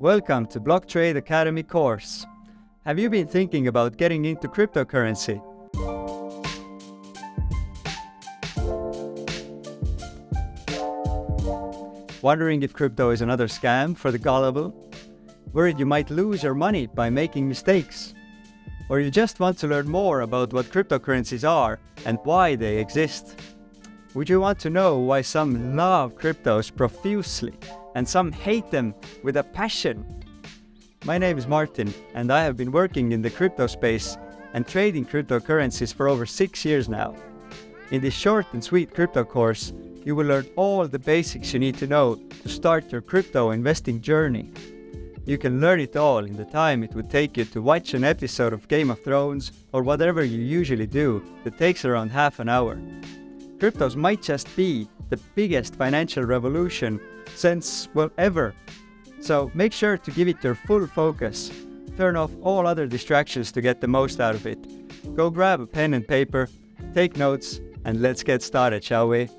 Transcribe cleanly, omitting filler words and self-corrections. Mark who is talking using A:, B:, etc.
A: Welcome to Blocktrade Academy course. Have you been thinking about getting into cryptocurrency? Wondering if crypto is another scam for the gullible? Worried you might lose your money by making mistakes? Or you just want to learn more about what cryptocurrencies are and why they exist? Would you want to know why some love cryptos profusely and some hate them with a passion? My name is Martin, and I have been working in the crypto space and trading cryptocurrencies for over 6 years now. In this short and sweet crypto course, you will learn all the basics you need to know to start your crypto investing journey. You can learn it all in the time it would take you to watch an episode of Game of Thrones or whatever you usually do that takes around half an hour. Cryptos might just be the biggest financial revolution since, ever. So make sure to give it your full focus. Turn off all other distractions to get the most out of it. Go grab a pen and paper, take notes, and let's get started, shall we?